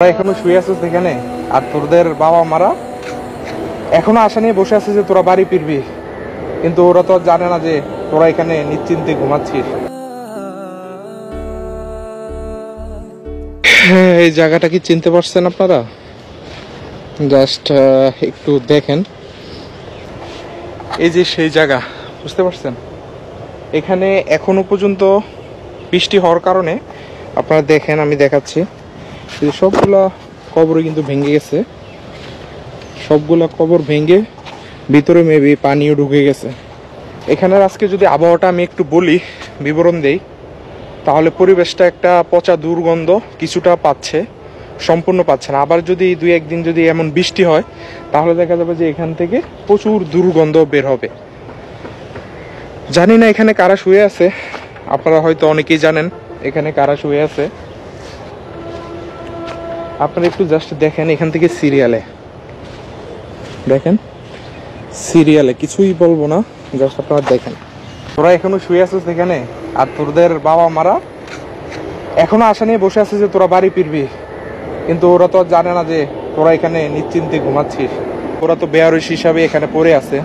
তোরা এখনো শুয়ে আছিস এখানে, আর তোদের বাবা মারা এখনো আশা নিয়ে বসে আছে যে তোরা বাড়ি ফিরবি, কিন্তু ওরা তো জানে না যে তোরা এখানে নিশ্চিন্তে ঘুমাচ্ছিস। এই জায়গাটা কি চিনতে পারছেন আপনারা? জাস্ট একটু দেখেন, এই যে সেই জায়গা, বুঝতে পারছেন? এখানে এখনো পর্যন্ত বৃষ্টি হওয়ার কারণে আপনারা দেখেন, আমি দেখাচ্ছি, সবগুলা কবর কিন্তু ভেঙে গেছে, সবগুলা কবর ভেঙে ভিতরে মেবি পানিও ঢুকে গেছে। এখানের আজকে যদি আবহাওয়াটা আমি একটু বলি, বিবরণ দেই, তাহলে পরিবেশটা একটা পচা দুর্গন্ধ কিছুটা পাচ্ছে, সম্পূর্ণ পাচ্ছে না। আবার যদি দুই একদিন যদি এমন বৃষ্টি হয় তাহলে দেখা যাবে যে এখান থেকে প্রচুর দুর্গন্ধ বের হবে। জানি না এখানে কারা শুয়ে আছে, আপনারা হয়তো অনেকেই জানেন এখানে কারা শুয়ে আছে। আপনারা একটু জাস্ট দেখেন, এখান থেকে সিরিয়ালে দেখেন, সিরিয়ালে কিছুই বলবো না, জাস্ট আপনারা দেখেন। তোরা এখনো শুয়ে আছিস এখানে, আর তোদের বাবা মারা এখনো আশা নিয়ে বসে আছে যে তোরা বাড়ি ফিরবি, কিন্তু ওরা তো জানে না যে তোরা এখানে নিশ্চিন্তে ঘুমাচ্ছিস। ওরা তো বেয়ারিশ হিসাবে এখানে পড়ে আছে,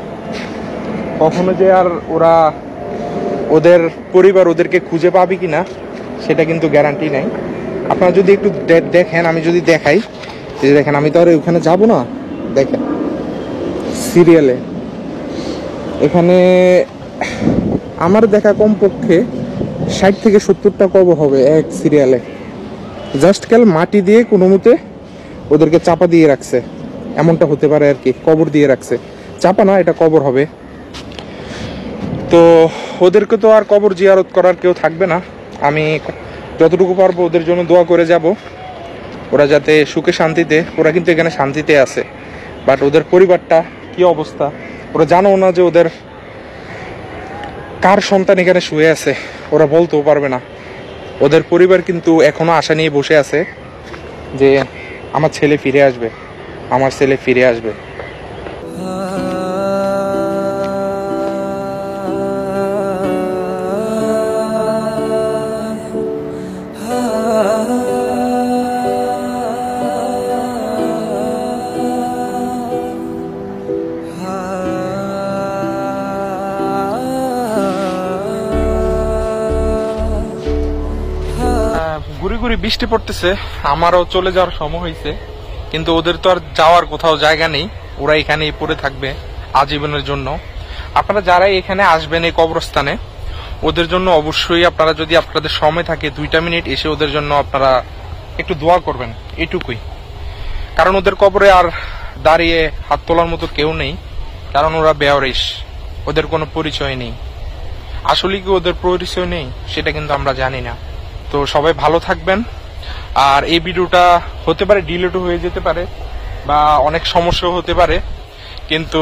কখনো যে আর ওরা ওদের পরিবার ওদেরকে খুঁজে পাবি কিনা সেটা কিন্তু গ্যারান্টি নাই। আপনারা যদি একটু দেখেন, আমি যদি দেখাই, দেখেন আমি তো আর ওখানে যাব না, দেখেন সিরিয়ালে এখানে আমার দেখা কমপক্ষে 60 থেকে 70টা কবর হবে এক সিরিয়ালে। জাস্ট কাল মাটি দিয়ে কোনো মতে ওদেরকে চাপা দিয়ে রাখছে, এমনটা হতে পারে আর কি, কবর দিয়ে রাখছে, চাপা না, এটা কবর হবে। তো ওদেরকে তো আর কবর জিয়ারত করার কেউ থাকবে না, আমি যতটুকু পারবো ওদের জন্য দোয়া করে যাব, ওরা যাতে সুখে শান্তিতে, ওরা কিন্তু এখানে শান্তিতে আছে, বাট ওদের পরিবারটা কি অবস্থা ওরা জানো না, যে ওদের কার সন্তান এখানে শুয়ে আছে ওরা বলতেও পারবে না। ওদের পরিবার কিন্তু এখনো আশা নিয়ে বসে আছে যে আমার ছেলে ফিরে আসবে, আমার ছেলে ফিরে আসবে। গুড়ি গুড়ি বৃষ্টি পড়তেছে, আমারও চলে যাওয়ার সময় হয়েছে, কিন্তু ওদের তো আর যাওয়ার কোথাও জায়গা নেই, ওরা এখানেই পড়ে থাকবে আজীবনের জন্য। আপনারা যারা এখানে আসবেন এই কবরস্থানে, ওদের জন্য অবশ্যই আপনারা যদি আপনাদের সময় থাকে 2টা মিনিট এসে ওদের জন্য আপনারা একটু দোয়া করবেন, এটুকুই। কারণ ওদের কবরে আর দাঁড়িয়ে হাত তোলার মতো কেউ নেই, কারণ ওরা বেয়ারিশ, ওদের কোনো পরিচয় নেই। আসলে কি ওদের পরিচয় নেই সেটা কিন্তু আমরা জানি না। তো সবাই ভালো থাকবেন, আর এই ভিডিওটা হতে পারে ডিলেটও হয়ে যেতে পারে বা অনেক সমস্যা হতে পারে, কিন্তু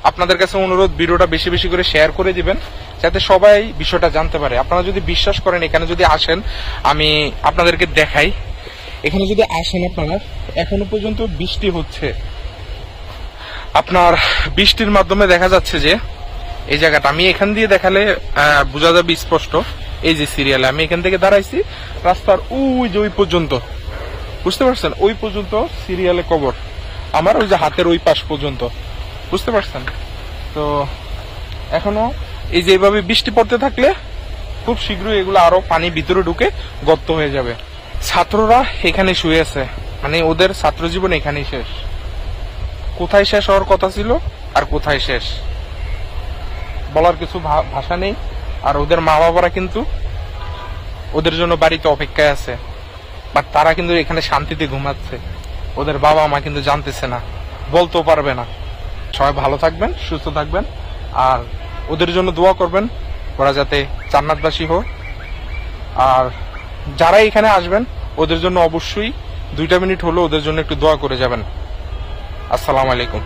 আপনাদের কাছে অনুরোধ ভিডিওটা বেশি বেশি করে শেয়ার করে দিবেন, যাতে সবাই বিষয়টা জানতে পারে। আপনারা যদি বিশ্বাস করেন, এখানে যদি আসেন, আমি আপনাদেরকে দেখাই, এখানে যদি আসেন আপনারা, এখনো পর্যন্ত বৃষ্টি হচ্ছে, আপনার বৃষ্টির মাধ্যমে দেখা যাচ্ছে যে এই জায়গাটা, আমি এখান দিয়ে দেখালে বোঝা যাবে স্পষ্ট। এই যে সিরিয়ালে আমি এখান থেকে দাঁড়াইছি, রাস্তার ওই যে ওই পর্যন্ত, বুঝতে পারছেন, ওই পর্যন্ত সিরিয়ালে কবর আমার, ওই যে হাতের ওই পাশ পর্যন্ত, বুঝতে পারছেন? তো এখনো এই যে এইভাবে বৃষ্টি পড়তে থাকলে খুব শীঘ্রই এগুলো আরো পানি ভিতরে ঢুকে গর্ত হয়ে যাবে। ছাত্ররা এখানে শুয়ে আছে, মানে ওদের ছাত্র জীবন এখানেই শেষ। কোথায় শেষ হওয়ার কথা ছিল আর কোথায় শেষ বলার কিছু ভাষা নেই। আর ওদের মা বাবারা কিন্তু ওদের জন্য বাড়িতে অপেক্ষায় আছে, বাট তারা কিন্তু এখানে শান্তিতে ঘুমাচ্ছে, ওদের বাবা মা কিন্তু জানতেছে না, বলতেও পারবে না। সবাই ভালো থাকবেন, সুস্থ থাকবেন, আর ওদের জন্য দোয়া করবেন, ওরা যাতে জান্নাতবাসী হোক। আর যারা এখানে আসবেন ওদের জন্য অবশ্যই 2টা মিনিট হলো ওদের জন্য একটু দোয়া করে যাবেন। আসসালামু আলাইকুম।